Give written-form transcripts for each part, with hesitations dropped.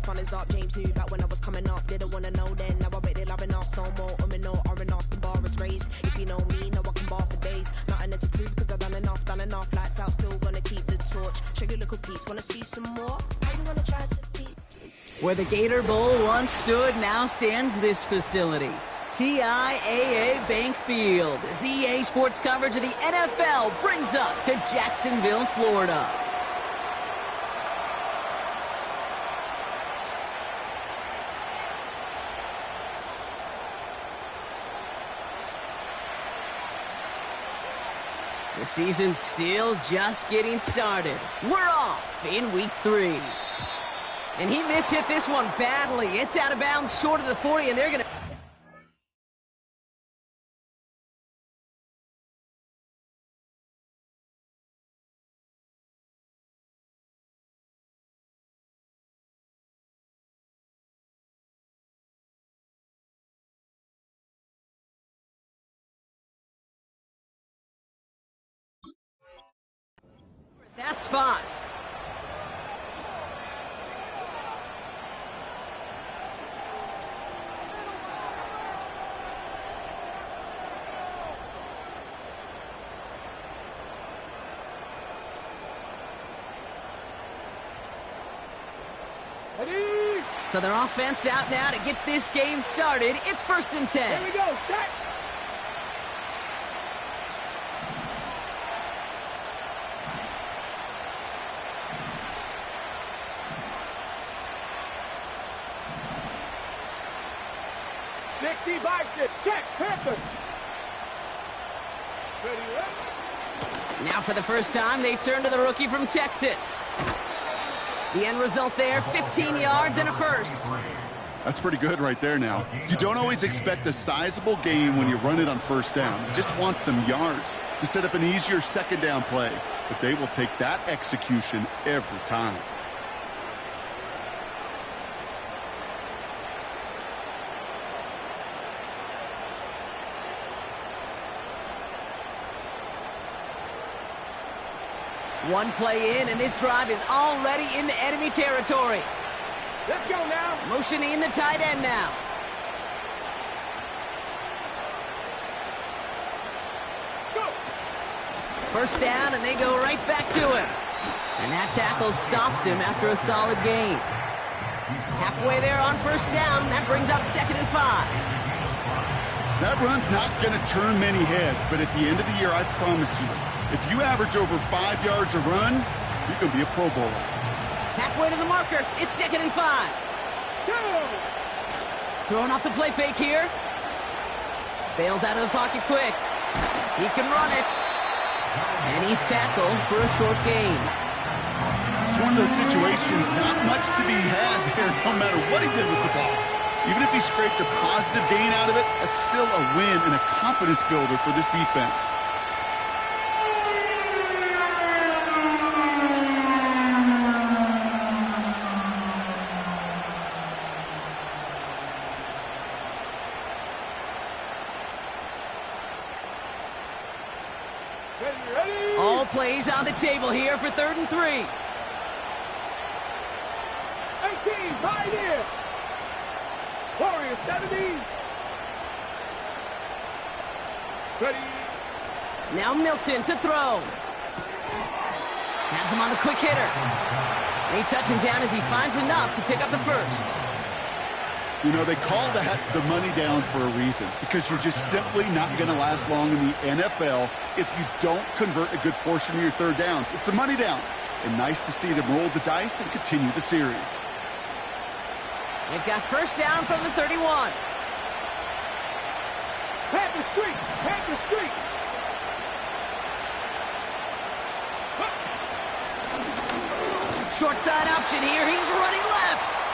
sun is up. James knew back when I was coming up. Didn't wanna know then. Now I bet they're loving us no more. No, R&R's, the bar is raised. If you know me, now I can bar for days. Nothing to prove because I've done enough. Lights out, still gonna keep the torch. Show you a little piece, wanna see some more? How you wanna try to beat? Where the Gator Bowl once stood, now stands this facility. TIAA Bank Field. As EA Sports coverage of the NFL brings us to Jacksonville, Florida. The season's still just getting started. We're off in week 3. And he mishit this one badly. It's out of bounds short of the 40, and they're going to... that spot. Ready? So their offense out now to get this game started. It's 1st and 10. Here we go. Set. Check, Panther. Ready, now for the first time, they turn to the rookie from Texas. The end result there, 15 yards and a first. That's pretty good right there now. You don't always expect a sizable gain when you run it on first down. You just want some yards to set up an easier second down play. But they will take that execution every time. One play in, and this drive is already into enemy territory. let's go now. Motioning in the tight end now. Go. First down, and they go right back to him. And that tackle stops him after a solid gain. Halfway there on first down, that brings up 2nd and 5. That run's not going to turn many heads, but at the end of the year, I promise you, if you average over 5 yards a run, you're going to be a Pro Bowler. Halfway to the marker, it's 2nd and 5. Go. Throwing off the play fake here. Bails out of the pocket quick. He can run it. And he's tackled for a short gain. It's one of those situations, not much to be had there, no matter what he did with the ball. Even if he scraped a positive gain out of it, that's still a win and a confidence builder for this defense. Ready. All plays on the table here for 3rd and 3. 18, right here. Warriors 70. Ready. Now Milton to throw. Has him on the quick hitter. They touch him down as he finds enough to pick up the first. You know, they call that the money down for a reason, because you're just simply not going to last long in the NFL if you don't convert a good portion of your third downs. It's the money down. And nice to see them roll the dice and continue the series. They've got first down from the 31. Panther Street. Panther Street. Short side option here. He's running left.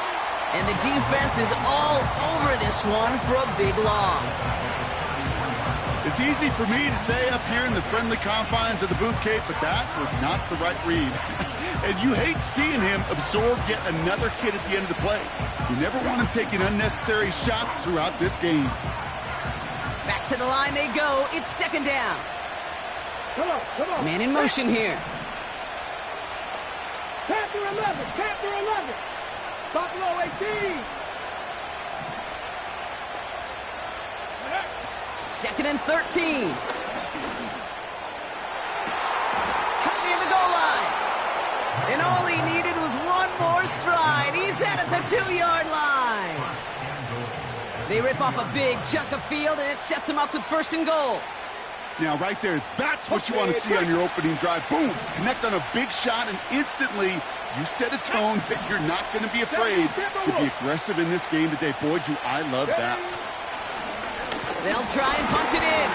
And the defense is all over this one for a big loss. It's easy for me to say up here in the friendly confines of the booth, Kate, but that was not the right read. And you hate seeing him absorb yet another hit at the end of the play. You never want him taking unnecessary shots throughout this game. Back to the line they go. It's 2nd down. Come on, come on. Man in motion here. Panther 11. Panther 11. Buffalo 18. 2nd and 13. Cut near the goal line. And all he needed was one more stride. He's at the 2-yard line. They rip off a big chunk of field, and it sets him up with 1st and goal. Now, right there, that's what you want to see on your opening drive. Boom! Connect on a big shot, and instantly you set a tone that you're not going to be afraid to be aggressive in this game today. Boy, do I love that. They'll try and punch it in.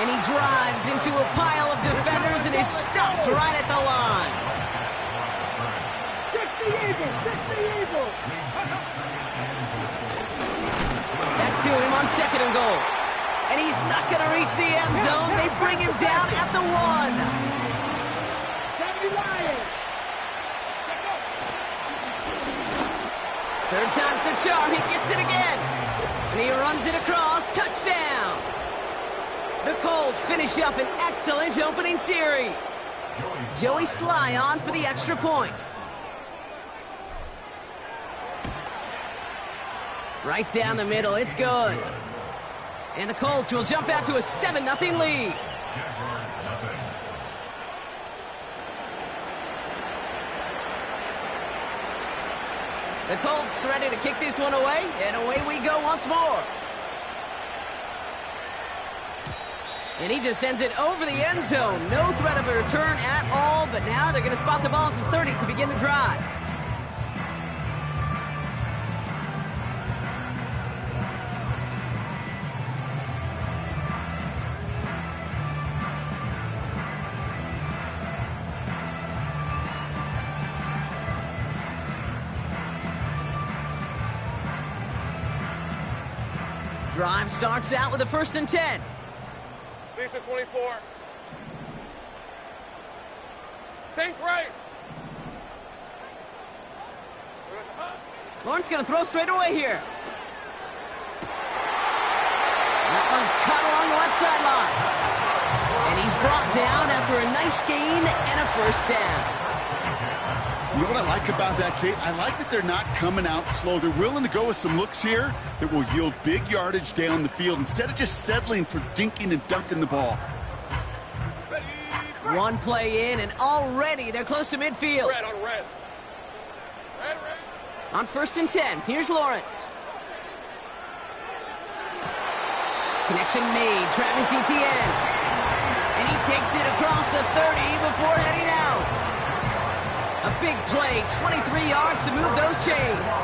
And he drives into a pile of defenders and is stopped right at the line. 60 Eagles, 60 Eagles. Back to him on 2nd and goal. And he's not going to reach the end zone. They bring him down at the 1. 70 Lions. 3rd time's the charm. He gets it again. And he runs it across. Touchdown. The Colts finish up an excellent opening series. Joey Sly on for the extra point. Right down the middle. It's good. And the Colts will jump out to a 7-0 lead. The Colts ready to kick this one away, and away we go once more. And he just sends it over the end zone. No threat of a return at all, but now they're going to spot the ball at the 30 to begin the drive. Drive starts out with a 1st and 10. Lisa 24. Sink right. Lawrence going to throw straight away here. That one's cut along the left sideline. And he's brought down after a nice gain and a 1st down. You know what I like about that, Kate? I like that they're not coming out slow. They're willing to go with some looks here that will yield big yardage down the field instead of just settling for dinking and dunking the ball. One play in, and already they're close to midfield. Red on red. Red, red. On 1st and 10, here's Lawrence. Connection made, Travis Etienne. And he takes it across the 30 before heading out. A big play, 23 yards to move those chains.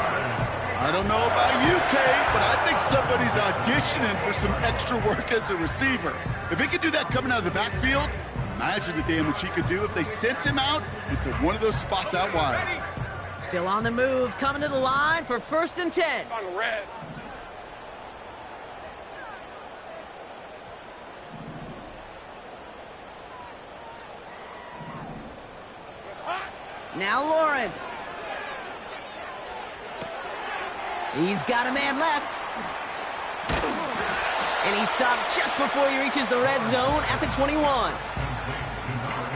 I don't know about you, Kate, but I think somebody's auditioning for some extra work as a receiver. If he could do that coming out of the backfield, imagine the damage he could do if they sent him out into one of those spots out wide. Still on the move, coming to the line for 1st and 10. On red. Now Lawrence. He's got a man left. And he's stopped just before he reaches the red zone at the 21.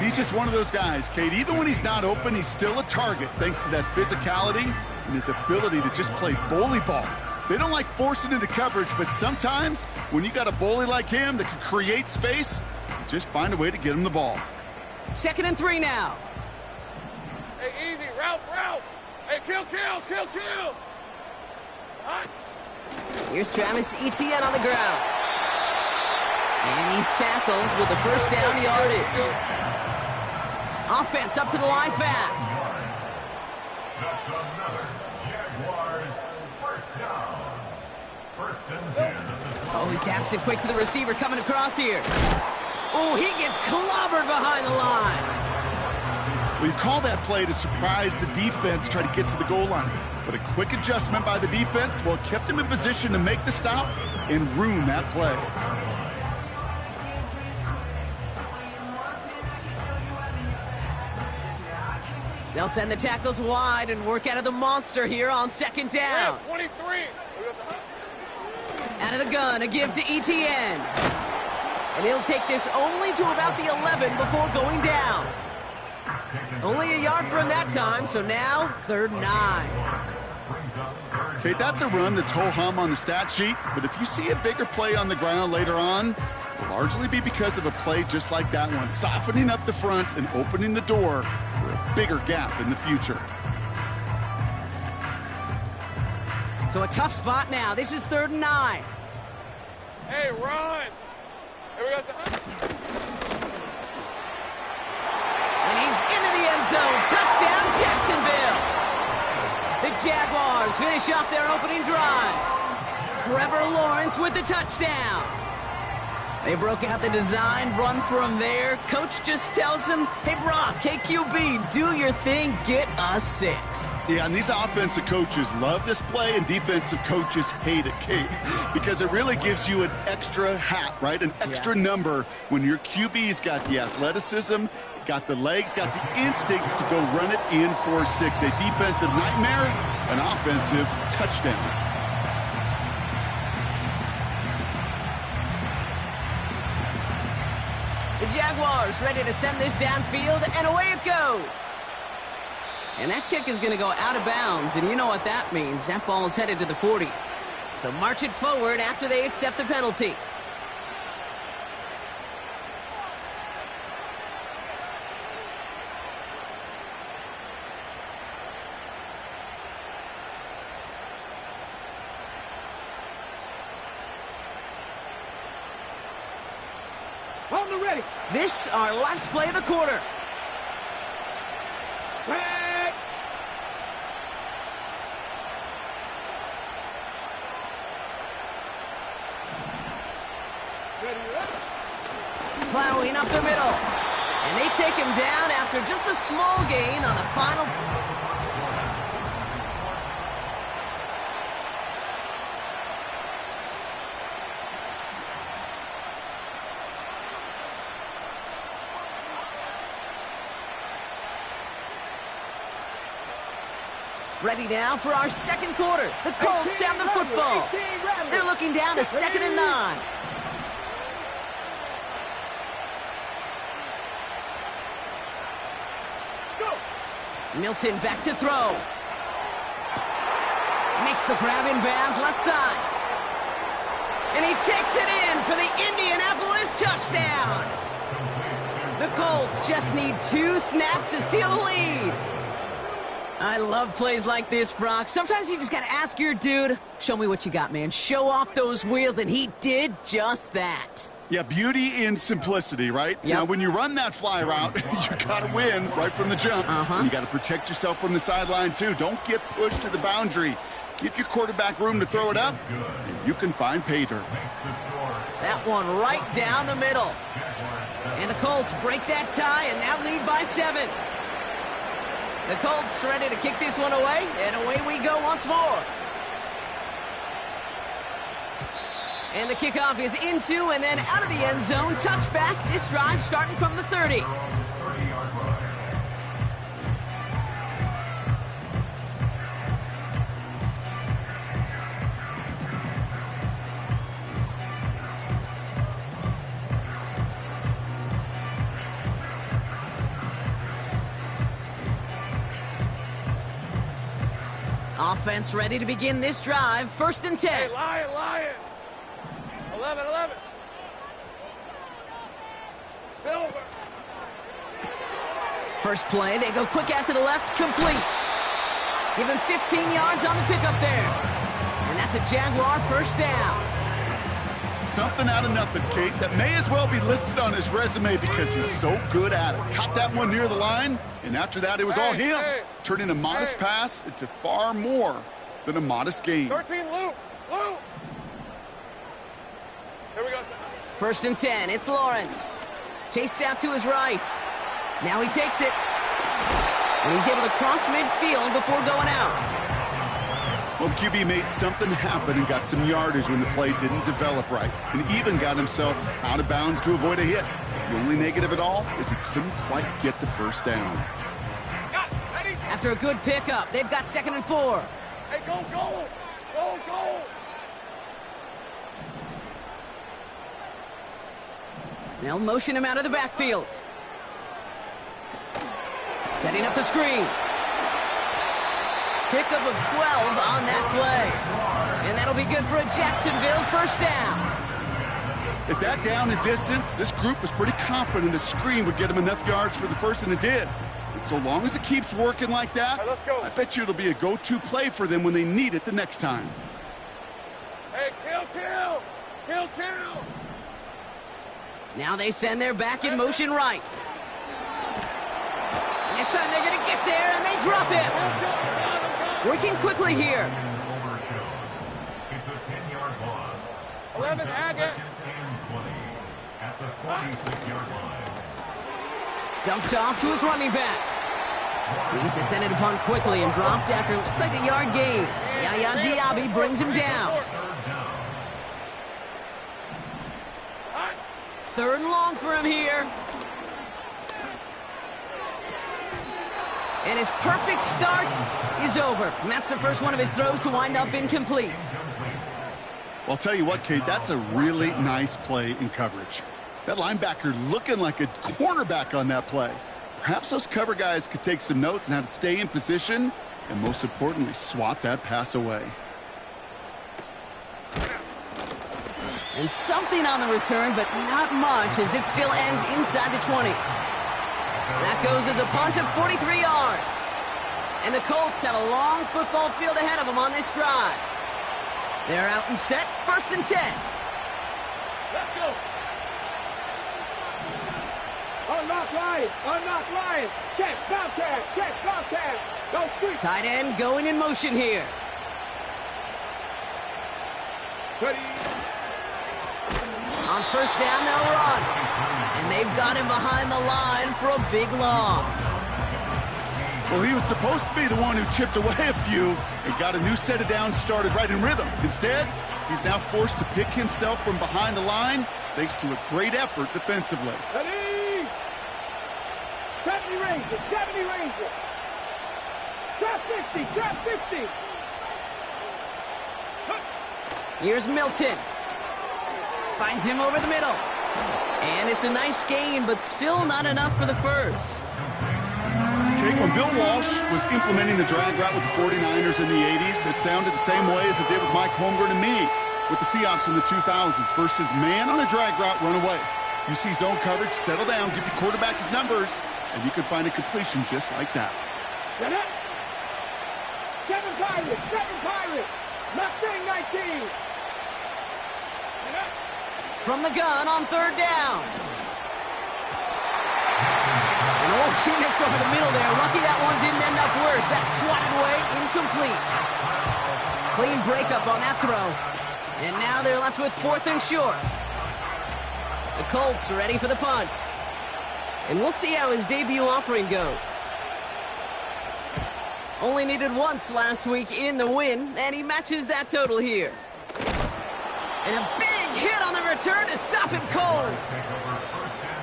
He's just one of those guys, Kate. Even when he's not open, he's still a target thanks to that physicality and his ability to just play bully ball. They don't like forcing into coverage, but sometimes when you got a bully like him that can create space, just find a way to get him the ball. 2nd and 3 now. Hey, easy. Ralph, Ralph. Hey, kill. Hot. Here's Travis Etienne on the ground. And he's tackled with the 1st down yardage. Offense up to the line fast. That's another Jaguars 1st down. 1st and 10 at the 20. Oh, he taps it quick to the receiver coming across here. Oh, he gets clobbered behind the line. Well, you call that play to surprise the defense, try to get to the goal line. But a quick adjustment by the defense, well, kept him in position to make the stop and ruin that play. They'll send the tackles wide and work out of the monster here on 2nd down. 23. Out of the gun, a give to Etienne. And he'll take this only to about the 11 before going down. Only a yard for him that time, so now 3rd and 9. Okay, that's a run that's ho-hum on the stat sheet, but if you see a bigger play on the ground later on, it'll largely be because of a play just like that one, softening up the front and opening the door for a bigger gap in the future. So a tough spot now. This is 3rd and 9. Hey, run! Here we go. And he's into the end zone. Touchdown, Jacksonville. The Jaguars finish off their opening drive. Trevor Lawrence with the touchdown. They broke out the design run from there. Coach just tells him, hey, Brock, KQB, do your thing, get us 6. Yeah, and these offensive coaches love this play, and defensive coaches hate it, Kate, because it really gives you an extra hat, right? An extra number when your QB's got the athleticism, got the legs, got the instincts to go run it in for 6. A defensive nightmare, an offensive touchdown. The Jaguars ready to send this downfield, and away it goes. And that kick is going to go out of bounds, and you know what that means. That ball is headed to the 40. So march it forward after they accept the penalty. On the ready. This, our last play of the quarter. Back. Plowing up the middle. And they take him down after just a small gain on the final. Ready now for our second quarter. The Colts have the football. They're looking down to 2nd and 9. Milton back to throw. Makes the grab in bounds left side. And he takes it in for the Indianapolis touchdown. The Colts just need 2 snaps to steal the lead. I love plays like this, Brock. Sometimes you just got to ask your dude, show me what you got, man. Show off those wheels, and he did just that. Yeah, beauty in simplicity, right? Yep. Now, when you run that fly route, you got to win right from the jump. You got to protect yourself from the sideline, too. Don't get pushed to the boundary. Give your quarterback room to throw it up, and you can find pay dirt. That one right down the middle. And the Colts break that tie and now lead by 7. The Colts ready to kick this one away, and away we go once more. And the kickoff is into and then out of the end zone. Touchback, this drive starting from the 30. Offense ready to begin this drive. 1st and 10. Hey, Lion. 11. Silver. First play, they go quick out to the left, complete. Give him 15 yards on the pickup there. And that's a Jaguar first down. Something out of nothing, Kate, that may as well be listed on his resume because he's so good at it. Caught that one near the line, and after that, it was all him. Turning a modest pass into far more than a modest gain. 13, Luke. Here we go. 1st and 10, it's Lawrence. Chased out to his right. Now he takes it. And he's able to cross midfield before going out. Well, the QB made something happen and got some yardage when the play didn't develop right, and even got himself out of bounds to avoid a hit. The only negative at all is he couldn't quite get the first down. After a good pickup, they've got 2nd and 4. Hey, go. They'll motion him out of the backfield. Setting up the screen. Pickup of 12 on that play. And that'll be good for a Jacksonville first down. At that down and distance, this group was pretty confident a screen would get them enough yards for the first, and it did. And so long as it keeps working like that, let's go. I bet you it'll be a go-to play for them when they need it the next time. Hey, kill! Now they send their back in motion right. And this time they're going to get there, and they drop it. Working quickly here. It's a 10-yard loss. 11, Brings up Agate. second and 20 at the 46-yard line. Dumped off to his running back. He's descended upon quickly and dropped after it looks like a yard gain. Yaya Diaby brings him down. Third and long for him here. And his perfect start is over. And that's the first one of his throws to wind up incomplete. Well, I'll tell you what, Kate, that's a really nice play in coverage. That linebacker looking like a cornerback on that play. Perhaps those cover guys could take some notes on how to stay in position and, most importantly, swat that pass away. And something on the return, but not much, as it still ends inside the 20. That goes as a punt of 43 yards. And the Colts have a long football field ahead of them on this drive. They're out and set, first and 10. Let's go. Unlock Lions. Catch, Bobcat. Go street. Tight end going in motion here. Ready. On first down, they'll run. And they've got him behind the line for a big loss. Well, he was supposed to be the one who chipped away a few and got a new set of downs started right in rhythm. Instead, he's now forced to pick himself from behind the line thanks to a great effort defensively. Ready. 70 Rangers. Trap 60. Here's Milton. Finds him over the middle. And it's a nice gain, but still not enough for the first. Okay, when Bill Walsh was implementing the drag route with the 49ers in the 80s, it sounded the same way as it did with Mike Holmgren and me with the Seahawks in the 2000s versus man on a drag route, run away. You see zone coverage, settle down, give your quarterback his numbers, and you can find a completion just like that. Get up. Seven Pirates. Mustang 19. From the gun on third down. And he missed over the middle there. Lucky that one didn't end up worse. That swatted away, incomplete. Clean breakup on that throw. And now they're left with fourth and short. The Colts are ready for the punt. And we'll see how his debut offering goes. Only needed once last week in the win, and he matches that total here. And a big hit on the return to stop him cold.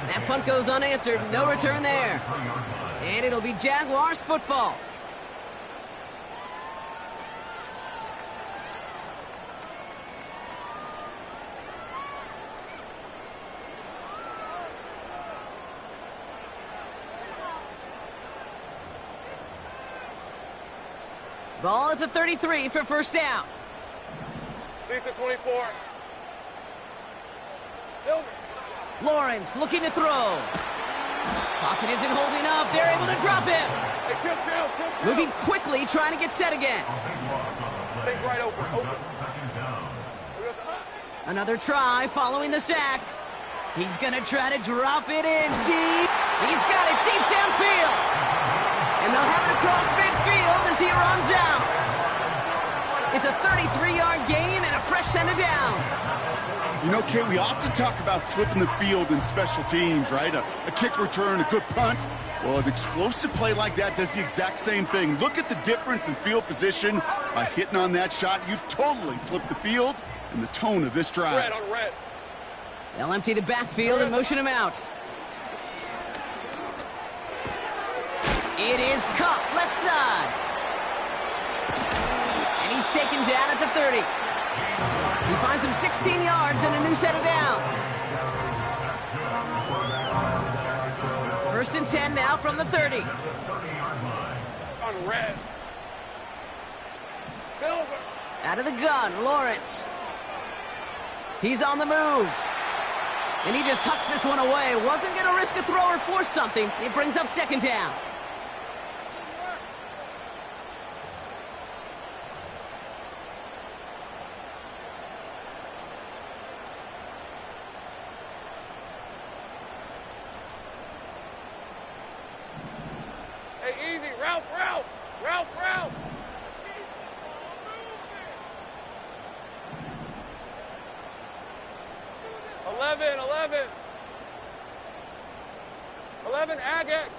That punt goes unanswered. No return there. And it'll be Jaguars football. Ball at the 33 for first down. Lisa 24. Silver. Lawrence looking to throw. Pocket isn't holding up. They're able to drop him. Hey, kill. Moving quickly, trying to get set again. Take right open. Another try following the sack. He's going to try to drop it in deep. He's got it deep downfield. And they'll have it across midfield as he runs out. It's a 33-yard gain and a fresh set of downs. You know, Kate, we often talk about flipping the field in special teams, right? A kick return, a good punt. Well, an explosive play like that does the exact same thing. Look at the difference in field position. By hitting on that shot, you've totally flipped the field and the tone of this drive. Red on red. They'll empty the backfield and motion him out. It is Cup, left side. And he's taken down at the 30. He finds him 16 yards and a new set of downs. First and 10 now from the 30. On red. Out of the gun, Lawrence. He's on the move. And he just hucks this one away. Wasn't going to risk a throw or force something. It brings up second down. Hey, easy. Ralph. 11, Agate.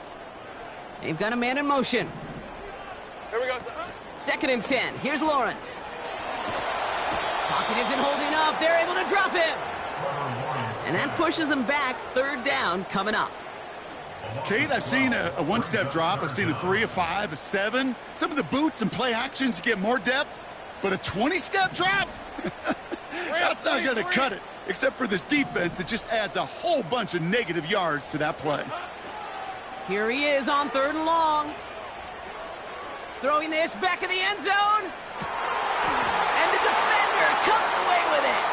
They've got a man in motion. Here we go. Second and 10. Here's Lawrence. Pocket isn't holding up. They're able to drop him. And that pushes them back. Third down coming up. Kate, I've seen a one-step drop. I've seen a 3, a 5, a 7. Some of the boots and play actions get more depth. But a 20-step drop? That's not going to cut it. Except for this defense, it just adds a whole bunch of negative yards to that play. Here he is on third and long. Throwing this back in the end zone. And the defender comes away with it.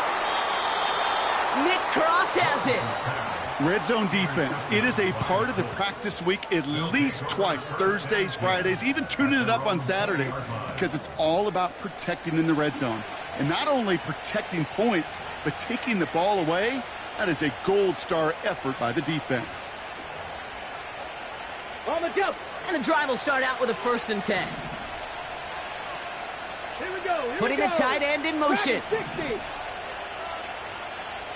Nick Cross has it. Red zone defense. It is a part of the practice week at least twice. Thursdays, Fridays, even tuning it up on Saturdays. Because it's all about protecting in the red zone. And not only protecting points, but taking the ball away. That is a gold star effort by the defense. On the jump. And the drive will start out with a 1st and 10. Here we go. Putting the tight end in motion. 60.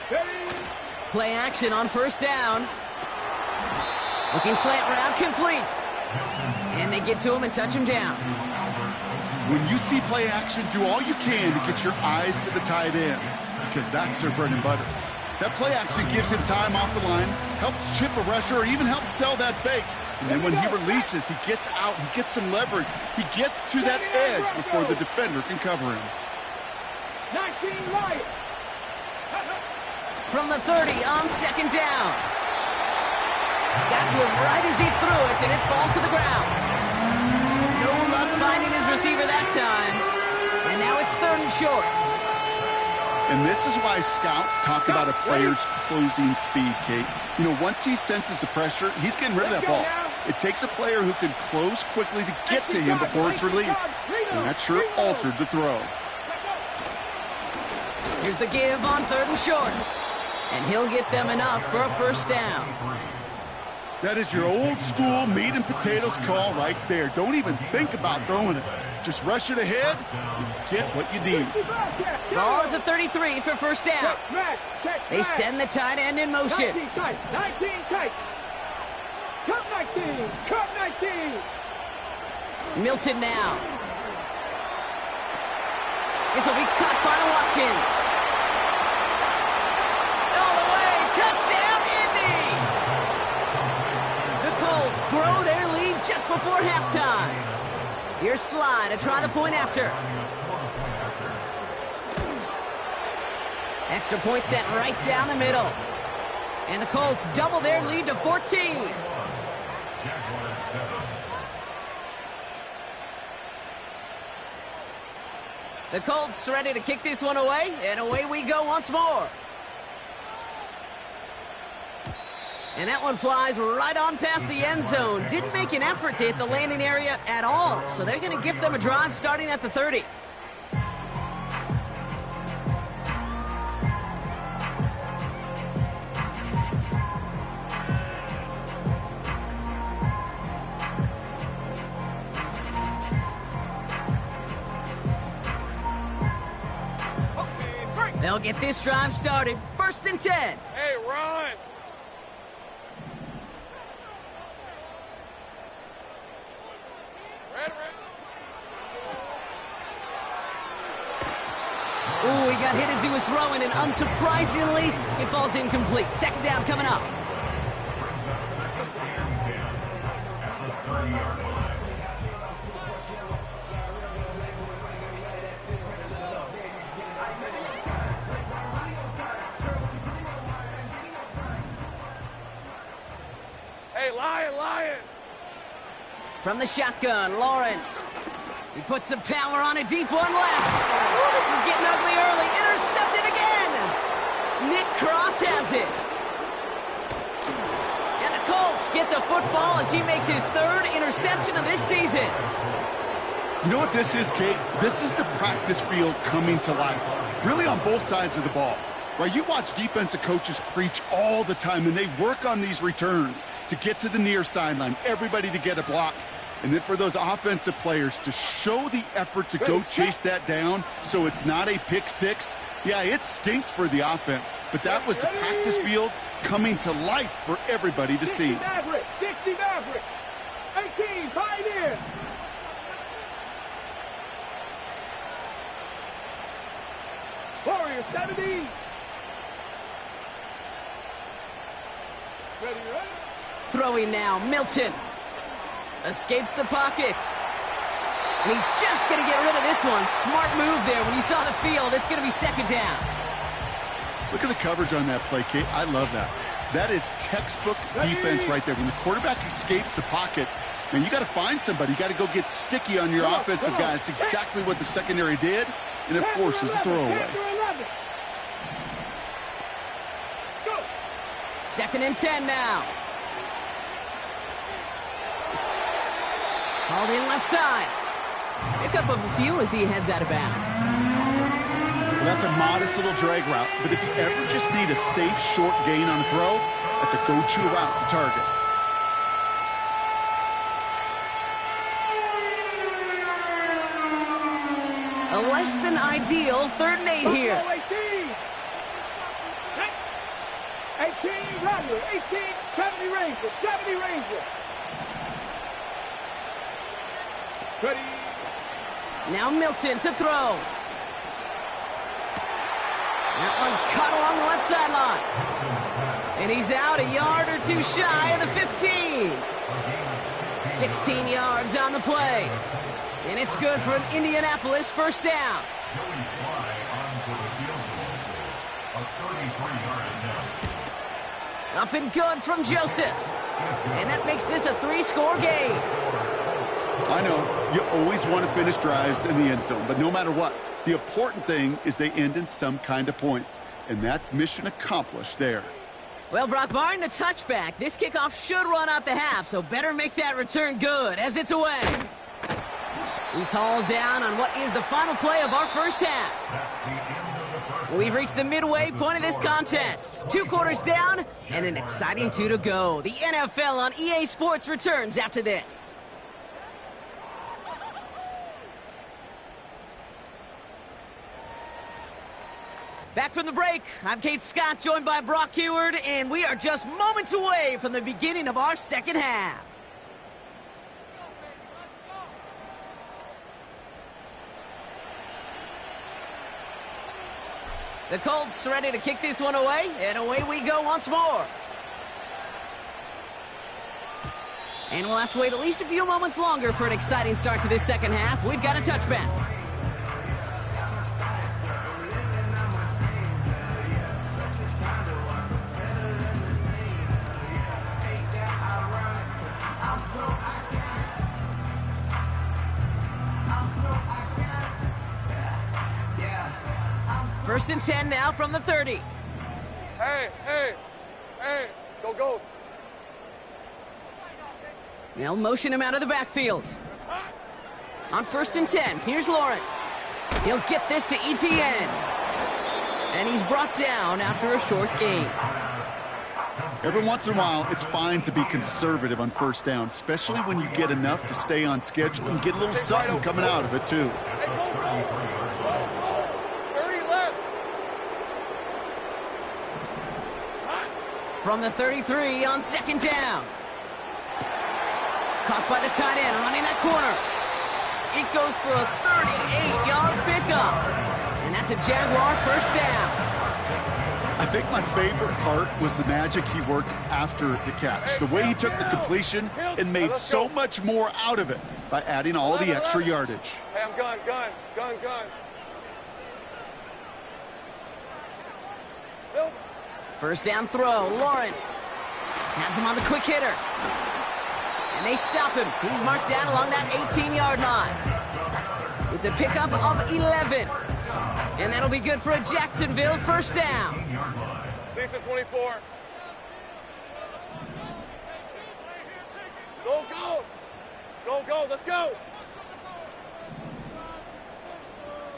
Ready. Play action on first down. Looking slant route complete. And they get to him and touch him down. When you see play action, do all you can to get your eyes to the tight end, because that's their bread and butter. That play action gives him time off the line, helps chip a rusher, or even helps sell that fake. And then when he releases, he gets out, he gets some leverage. He gets to that edge before the defender can cover him. 19 Lions. From the 30 on second down. Got to him right as he threw it, and it falls to the ground. No luck finding his receiver that time. And now it's 3rd and short. And this is why scouts talk about a player's closing speed, Kate. You know, once he senses the pressure, he's getting rid of that ball. It takes a player who can close quickly to get to him before it's released. And that sure altered the throw. Here's the give on 3rd and short. And he'll get them enough for a first down. That is your old school meat and potatoes call right there. Don't even think about throwing it. Just rush it ahead and get what you need. Ball at the 33 for first down. They send the tight end in motion. 19 tight. Cut 19. Milton now. This will be caught by Watkins. All the way, touchdown, Indy! The Colts grow their lead just before halftime. Here's Sly to try the point after. Extra point sent right down the middle. And the Colts double their lead to 14. The Colts ready to kick this one away, and away we go once more. And that one flies right on past the end zone. Didn't make an effort to hit the landing area at all, so they're going to give them a drive starting at the 30. They'll get this drive started. 1st and 10. Hey, run. Ooh, he got hit as he was throwing, and unsurprisingly, it falls incomplete. Second down coming up. Hey, Lion. From the shotgun, Lawrence. He puts some power on a deep one left. Oh, this is getting ugly early. Intercepted again. Nick Cross has it. And the Colts get the football as he makes his third interception of this season. You know what this is, Kate? This is the practice field coming to life. Really on both sides of the ball. Right, you watch defensive coaches preach all the time, and they work on these returns to get to the near sideline, everybody to get a block. And then for those offensive players to show the effort to go chase that down so it's not a pick six. Yeah, it stinks for the offense, but that was the practice field coming to life for everybody to see. 60 Maverick, 18, Pioneer. Warrior 70. Ready. Throwing now, Milton. Escapes the pocket. And he's just going to get rid of this one. Smart move there. When you saw the field, it's going to be second down. Look at the coverage on that play, Kate. I love that. That is textbook defense right there. When the quarterback escapes the pocket, man, you got to find somebody. You got to go get sticky on your offensive guy. It's exactly what the secondary did. And, of course, is the throwaway. Second and 10 now. Hauled in left side. Pickup of a few as he heads out of bounds. Well, that's a modest little drag route, but if you ever just need a safe, short gain on a throw, that's a go-to route to target. A less than ideal 3rd and 8 here. 18, Rattler, 18, 70 Ranger, 70 Ranger. Ready. Now Milton to throw. That one's caught along the left sideline. And he's out a yard or two shy of the 15. 16 yards on the play. And it's good for an Indianapolis first down. Up and good from Joseph. And that makes this a 3-score game. I know, you always want to finish drives in the end zone, but no matter what, the important thing is they end in some kind of points. And that's mission accomplished there. Well, Brock, barring the touchback, this kickoff should run out the half, so better make that return good as it's away. He's hauled down on what is the final play of our first half. We've reached the midway point of this contest. 2 quarters down and an exciting 2 to go. The NFL on EA Sports returns after this. Back from the break, I'm Kate Scott, joined by Brock Heward, and we are just moments away from the beginning of our second half. The Colts ready to kick this one away, and away we go once more. And we'll have to wait at least a few moments longer for an exciting start to this second half. We've got a touchback. First and 10 now from the 30. Hey, go. They'll motion him out of the backfield. On first and 10, here's Lawrence. He'll get this to ETN. And he's brought down after a short gain. Every once in a while, it's fine to be conservative on first down, especially when you get enough to stay on schedule and get a little something coming out of it, too. Hey, go. 30 left. From the 33 on second down. Caught by the tight end, running that corner. It goes for a 38-yard pickup. And that's a Jaguar first down. I think my favorite part was the magic he worked after the catch. The way he took the completion and made so much more out of it by adding all the extra yardage. Hey, I'm gun. Silver. First down throw, Lawrence. Has him on the quick hitter. And they stop him. He's marked down along that 18-yard line. It's a pickup of 11. And that'll be good for a Jacksonville first down. Decent 24. Go, go. Go, go. Let's go.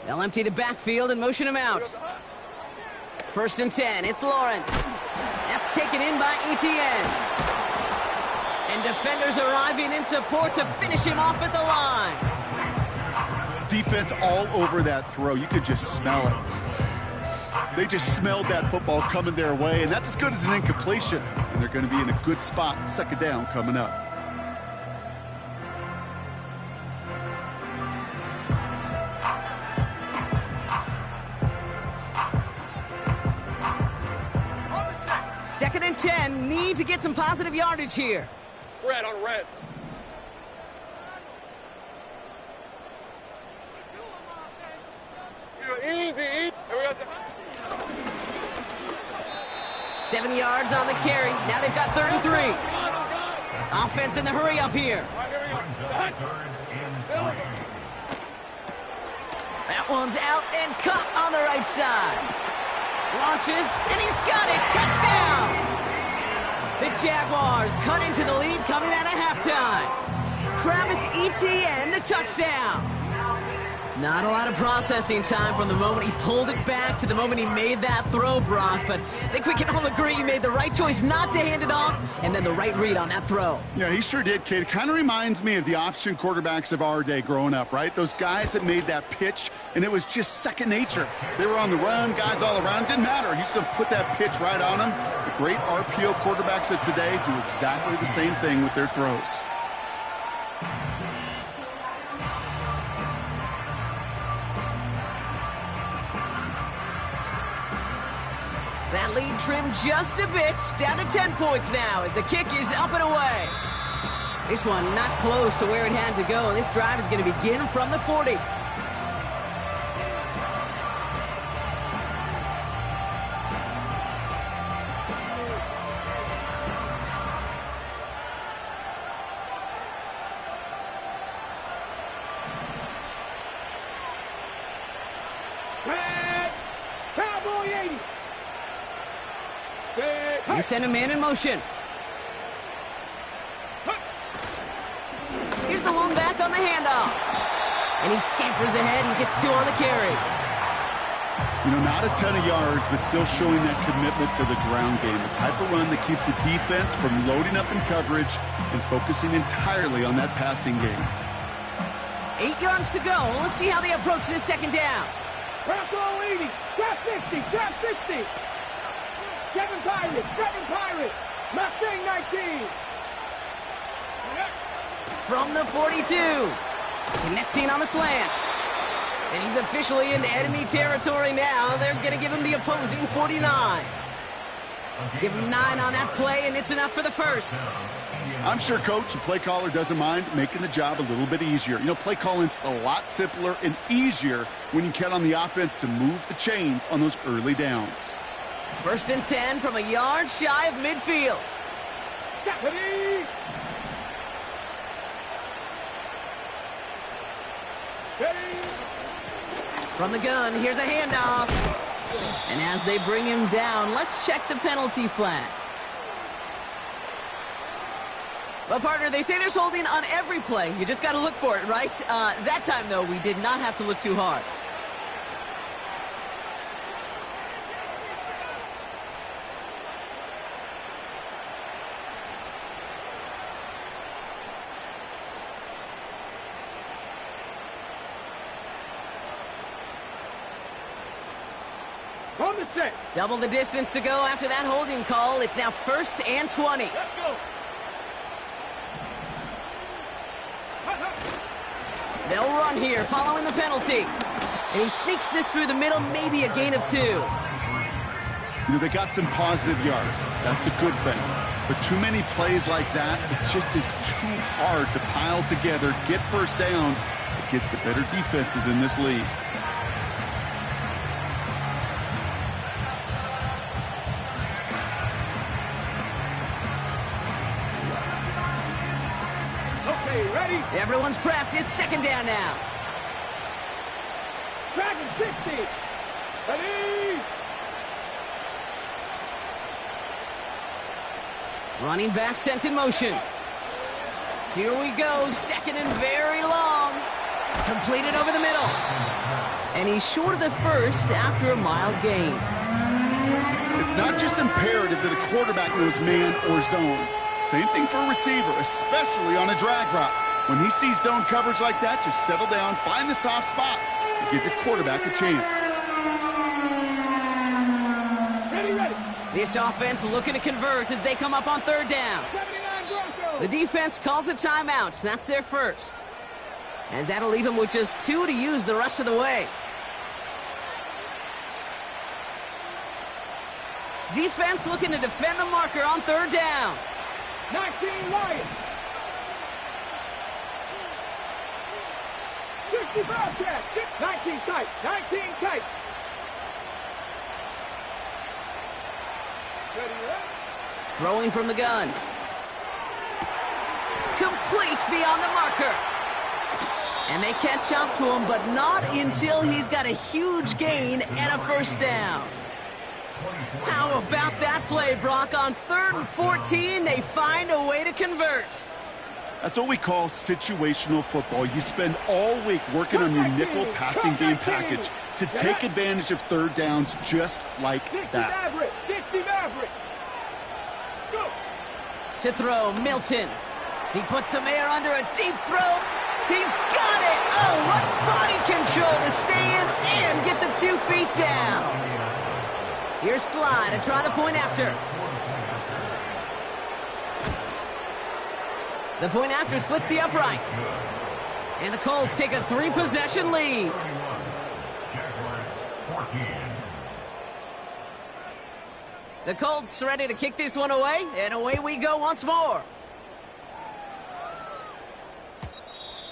They'll empty the backfield and motion him out. First and 10. It's Lawrence. That's taken in by Etienne. And defenders arriving in support to finish him off at the line. Defense all over that throw. You could just smell it. They just smelled that football coming their way, and that's as good as an incompletion. And they're going to be in a good spot. Second down coming up. Second and 10. Need to get some positive yardage here. Red on red. Easy. Here we go. 7 yards on the carry. Now they've got 33. Offense in the hurry up here. All right, here we go. That one's out and cut on the right side. Launches, and he's got it. Touchdown! The Jaguars cut into the lead coming out of halftime. Travis Etienne, the touchdown. Not a lot of processing time from the moment he pulled it back to the moment he made that throw, Brock. But I think we can all agree he made the right choice not to hand it off, and then the right read on that throw. Yeah, he sure did, kid. Kind of reminds me of the option quarterbacks of our day growing up, right? Those guys that made that pitch, and it was just second nature. They were on the run, guys all around. Didn't matter. He's going to put that pitch right on him. The great RPO quarterbacks of today do exactly the same thing with their throws. That lead trimmed just a bit, down to 10 points now as the kick is up and away. This one not close to where it had to go. This drive is going to begin from the 40. Cowboy 80. They send a man in motion. Here's the lone back on the handoff. And he scampers ahead and gets 2 on the carry. You know, not a ton of yards, but still showing that commitment to the ground game. The type of run that keeps the defense from loading up in coverage and focusing entirely on that passing game. 8 yards to go. Let's see how they approach this second down. Bronco 80. Trap 50. Trap 60. 7 Pirates. Mustang 19. From the 42. Connecting on the slant. And he's officially in enemy territory now. They're going to give him the opposing 49. Give him 9 on that play, and it's enough for the first. I'm sure coach and play caller doesn't mind making the job a little bit easier. You know, play calling's a lot simpler and easier when you count on the offense to move the chains on those early downs. First and 10 from a yard shy of midfield. Japanese. From the gun, here's a handoff. And as they bring him down, let's check the penalty flag. Well, partner, they say there's holding on every play. You just got to look for it, right? That time, though, we did not have to look too hard. On the set. Double the distance to go after that holding call. It's now 1st and 20. Let's go. They'll run here following the penalty. And he sneaks this through the middle, maybe a gain of 2. You know, they got some positive yards. That's a good thing. But too many plays like that, it just is too hard to pile together, get first downs against the better defenses in this league. Okay, ready? Everyone's prepped. It's second down now. Dragon 60. Ready. Running back sent in motion. Here we go, second and very long. Completed over the middle. And he's short of the first after a mild gain. It's not just imperative that a quarterback knows man or zone. Same thing for a receiver, especially on a drag route. When he sees zone coverage like that, just settle down, find the soft spot, and give your quarterback a chance. Ready, ready. This offense looking to convert as they come up on third down. 79 Broncos. The defense calls a timeout. That's their first. As that'll leave them with just 2 to use the rest of the way. Defense looking to defend the marker on third down. 19 Lions. 60 Bobcats. 19 tight. 19 tight. Ready, ready. Throwing from the gun. Complete beyond the marker. And they catch up to him, but not until he's got a huge gain and a first down. How about that play, Brock? On 3rd and 14, they find a way to convert. That's what we call situational football. You spend all week working on your nickel passing game package to take advantage of third downs just like 60 that. Maverick. 60 Maverick. Go. To throw, Milton. He puts some air under a deep throw. He's got it! Oh, what body control to stay in and get the 2 feet down. Here's Sly to try the point after. The point after splits the uprights. And the Colts take a 3-possession lead. The Colts ready to kick this one away, and away we go once more.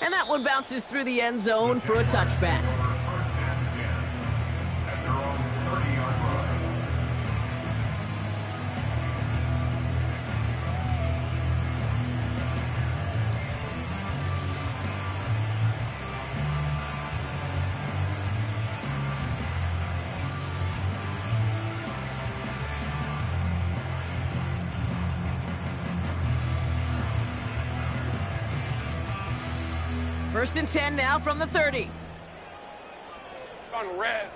And that one bounces through the end zone for a touchback. First and 10 now from the 30. On red.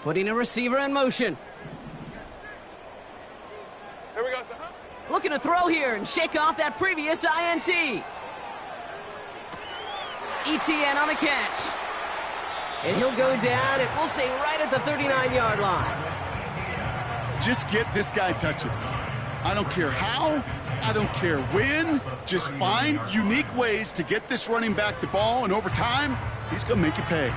Putting a receiver in motion. Here we go, sir. Looking to throw here and shake off that previous INT. ETN on the catch. And he'll go down, and we'll say right at the 39-yard line. Just get this guy touches. I don't care how, I don't care when. Just find unique ways to get this running back the ball, and over time, he's going to make you pay.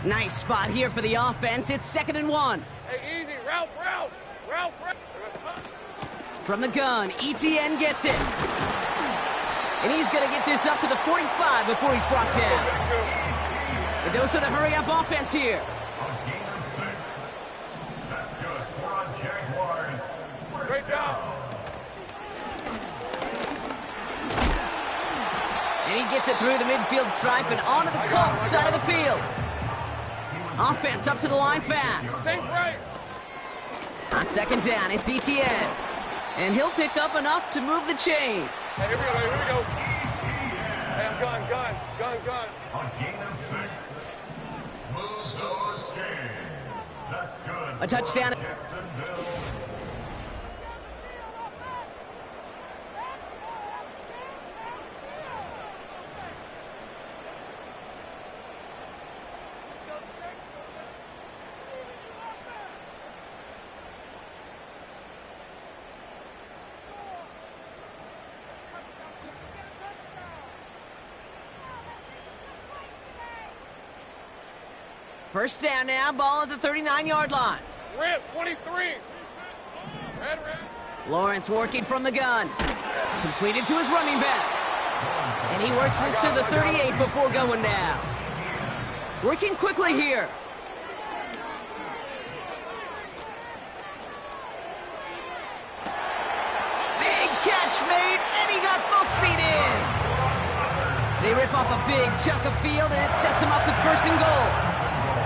Nice spot here for the offense. It's 2nd and 1. Hey, easy. Ralph. From the gun, ETN gets it. And he's going to get this up to the 45 before he's brought down. The dose of the hurry-up offense here. That's good for our Jaguars. Great job. And he gets it through the midfield stripe and onto the Colts side of the field. Offense up to the line fast. Think right. On 2nd down, it's ETN. And he'll pick up enough to move the chains. Hey, here we go. Hey, I'm gun. On gain of 6. Move those chains. That's good. A touchdown. Jacksonville. First down now, ball at the 39-yard line. Red, 23. Red. Lawrence working from the gun. Completed to his running back. And he works this to the 38 before going down. Working quickly here. catch made, and he got both feet in. They rip off a big chunk of field, and it sets him up with 1st and goal.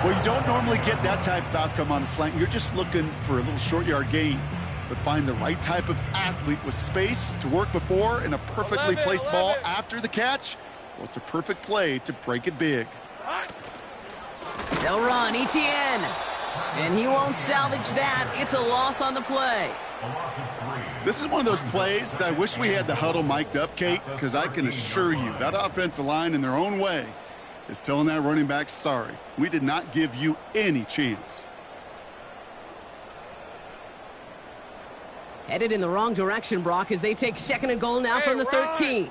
Well, you don't normally get that type of outcome on a slant. You're just looking for a little short yard gain. But find the right type of athlete with space to work before and a perfectly placed ball after the catch. Well, it's a perfect play to break it big. They'll run ETN, and he won't salvage that. It's a loss on the play. This is one of those plays that I wish we had the huddle mic'd up, Kate, because I can assure you that offensive line in their own way is telling that running back, sorry, we did not give you any chance. Headed in the wrong direction, Brock, as they take 2nd and goal now from the 13.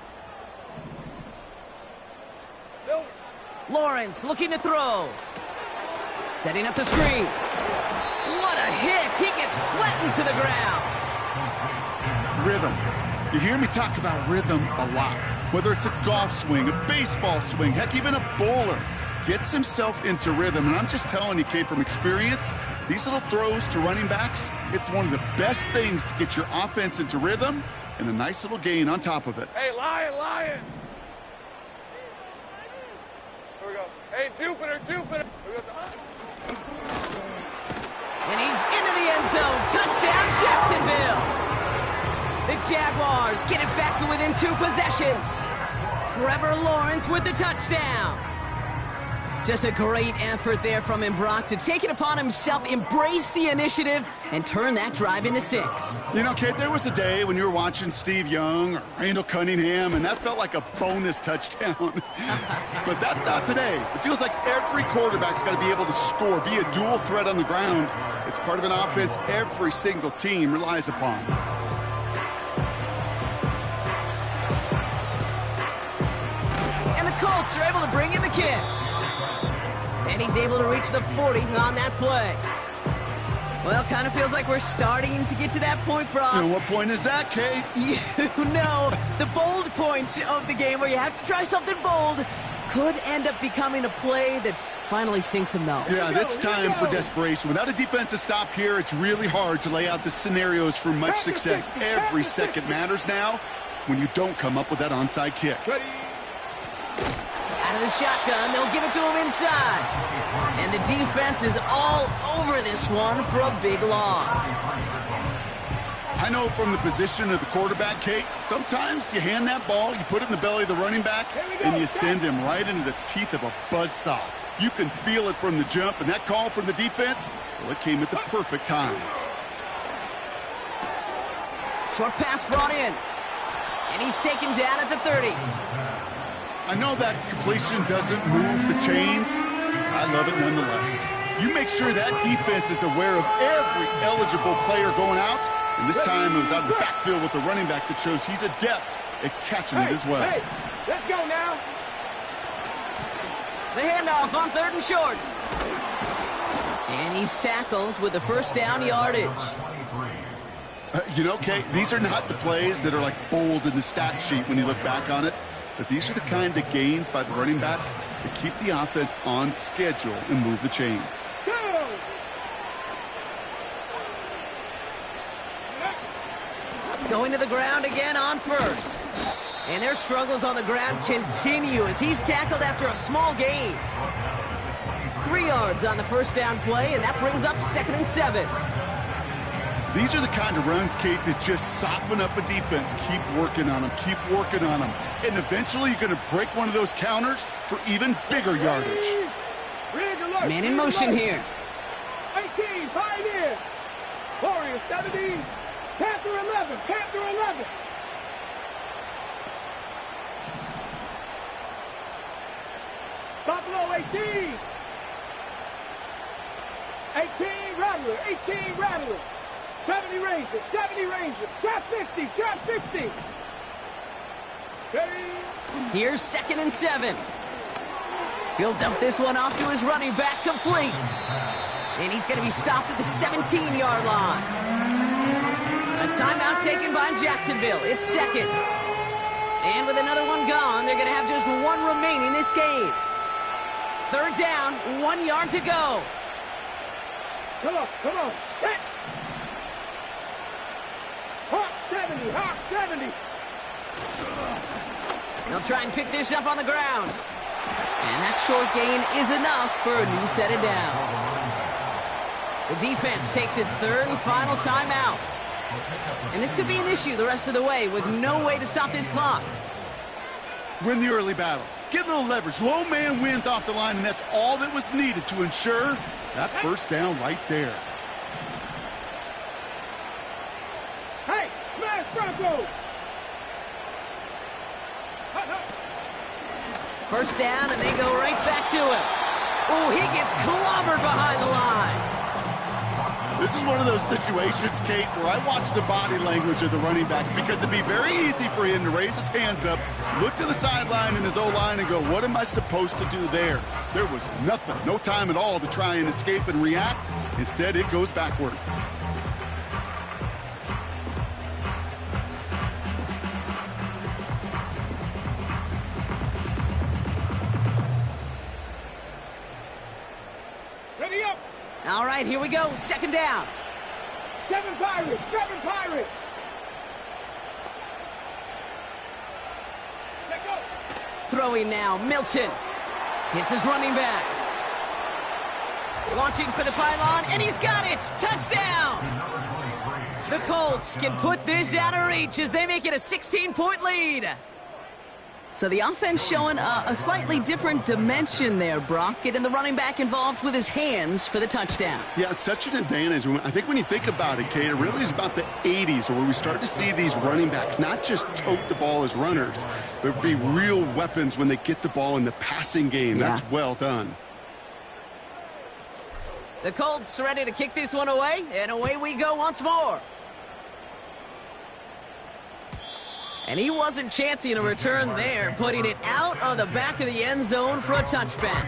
Lawrence looking to throw. Setting up the screen. What a hit! He gets flattened to the ground. Rhythm. You hear me talk about rhythm a lot. Whether it's a golf swing, a baseball swing, heck, even a bowler gets himself into rhythm. And I'm just telling you, Kate, from experience, these little throws to running backs, it's one of the best things to get your offense into rhythm and a nice little gain on top of it. Hey, Lion! Here we go. Hey, Jupiter! Here we go. And he's into the end zone. Touchdown, Jacksonville. The Jaguars get it back to within 2 possessions. Trevor Lawrence with the touchdown. Just a great effort there from him, Brock, to take it upon himself, embrace the initiative, and turn that drive into 6. You know, Kate, there was a day when you were watching Steve Young or Randall Cunningham, and that felt like a bonus touchdown. But that's not today. It feels like every quarterback's got to be able to score, be a dual threat on the ground. It's part of an offense every single team relies upon. And the Colts are able to bring in the kick. And he's able to reach the 40 on that play. Well, kind of feels like we're starting to get to that point, Brock. You know, what point is that, Kate? You know, the bold point of the game where you have to try something bold could end up becoming a play that finally sinks him, though. Yeah, it's time for desperation. Without a defensive stop here, it's really hard to lay out the scenarios for much success. Every second matters now when you don't come up with that onside kick. Out of the shotgun, they'll give it to him inside. And the defense is all over this one for a big loss. I know from the position of the quarterback, Kate, sometimes you hand that ball, you put it in the belly of the running back, and you send him right into the teeth of a buzzsaw. You can feel it from the jump, and that call from the defense, well, it came at the perfect time. Short pass brought in. And he's taken down at the 30. I know that completion doesn't move the chains. I love it nonetheless. You make sure that defense is aware of every eligible player going out. And this time it was out of the backfield with the running back that shows he's adept at catching it as well. Hey, let's go now. The handoff on 3rd and short. And he's tackled with the 1st down yardage. You know, Kate, these are not the plays that are like bold in the stat sheet when you look back on it. But these are the kind of gains by the running back that keep the offense on schedule and move the chains. Going to the ground again on 1st. And their struggles on the ground continue as he's tackled after a small gain. 3 yards on the 1st down play, and that brings up 2nd and 7. These are the kind of runs, Kate, that just soften up a defense. Keep working on them, keep working on them. And eventually you're going to break one of those counters for even bigger yardage. Man in motion here. 18, 5 in. Warriors 17, Panther 11, Panther 11. Buffalo 18. 18 Rattler, 18 Rattler. 70 Rangers, 70 Rangers. Trap 50, trap 50. Here's 2nd and 7. He'll dump this one off to his running back, complete. And he's going to be stopped at the 17-yard line. A timeout taken by Jacksonville. It's 2nd. And with another one gone, they're going to have just one remaining this game. 3rd down, 1 yard to go. Come on, come on. Hit. Hawk 70, Hawk 70. They'll try and pick this up on the ground. And that short gain is enough for a new set of downs. The defense takes its third and final timeout. And this could be an issue the rest of the way with no way to stop this clock. Win the early battle. Get a little leverage. Low man wins off the line, and that's all that was needed to ensure that first down right there. Hey, smash Bronco! First down, and they go right back to him. Oh, he gets clobbered behind the line. This is one of those situations, Kate, where I watch the body language of the running back because it'd be very easy for him to raise his hands up, look to the sideline in his O-line and go, what am I supposed to do there? There was nothing, no time at all to try and escape and react. Instead, it goes backwards. Ready up! All right, here we go. Second down. Seven Pirates! Seven Pirates! Let go! Throwing now, Milton. Hits his running back. Launching for the pylon, and he's got it! Touchdown! The Colts can put this out of reach as they make it a 16-point lead. So the offense showing a slightly different dimension there, Brock, getting the running back involved with his hands for the touchdown. Yeah, such an advantage. I think when you think about it, Kate, it really is about the 80s where we start to see these running backs not just tote the ball as runners, but be real weapons when they get the ball in the passing game. Yeah. That's well done. The Colts ready to kick this one away, and away we go once more. And he wasn't chancing a return there, putting it out of the back of the end zone for a touchback.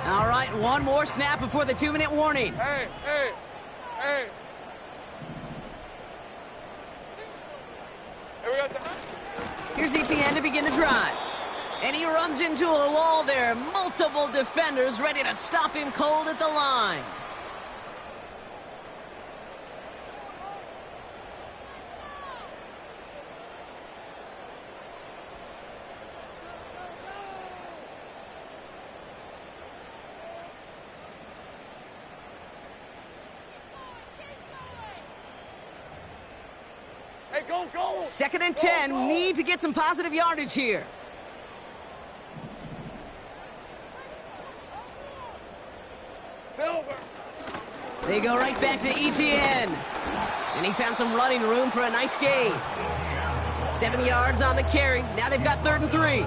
All right, one more snap before the 2-minute warning. Hey, hey, hey. Here we go. Here's ETN to begin the drive. And he runs into a wall there. Multiple defenders ready to stop him cold at the line. Hey, go, go. Second and 10. Need to get some positive yardage here. Silver. They go right back to ETN. And he found some running room for a nice gain. 7 yards on the carry. Now they've got 3rd and 3.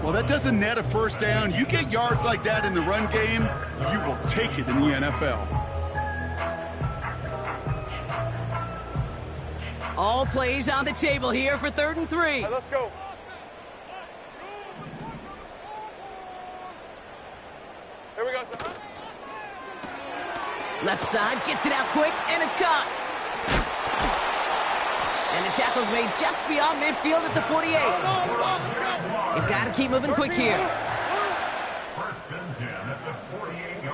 Well, that doesn't net a first down. You get yards like that in the run game, you will take it in the NFL. All plays on the table here for 3rd and 3. Hey, let's go. Here we go, son. Left side gets it out quick, and it's caught. And the tackle's made just beyond midfield at the 48. You've got to keep moving quick here.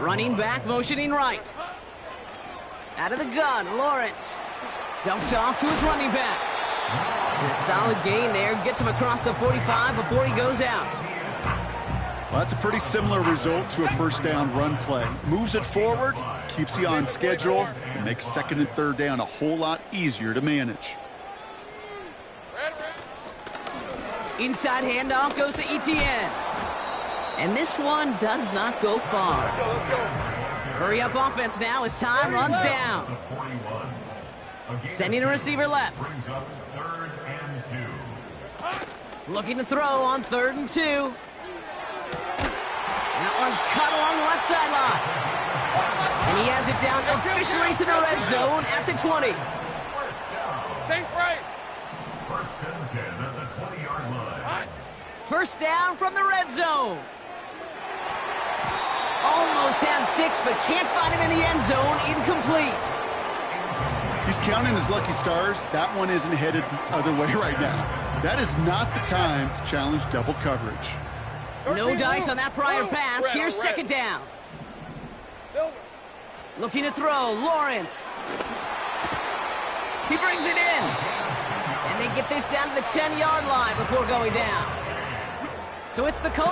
Running back, motioning right. Out of the gun, Lawrence. Dumped off to his running back. And a solid gain there. Gets him across the 45 before he goes out. Well, that's a pretty similar result to a first down run play. Moves it forward, keeps you on schedule, and makes 2nd and 3rd down a whole lot easier to manage. Inside handoff goes to ETN. And this one does not go far. Let's go. Hurry up offense now as time runs down. Sending a receiver left. Looking to throw on 3rd and 2. That one's cut along the left sideline. And he has it down officially to the red zone at the 20. Safe right. 1st and 10 at the 20-yard line. First down from the red zone. Almost had 6, but can't find him in the end zone. Incomplete. He's counting his lucky stars. That one isn't headed the other way right now. That is not the time to challenge double coverage. No dice on that prior pass. Red, Here's red. second down. Silver. Looking to throw, Lawrence. He brings it in. And they get this down to the 10-yard line before going down. So it's the Colts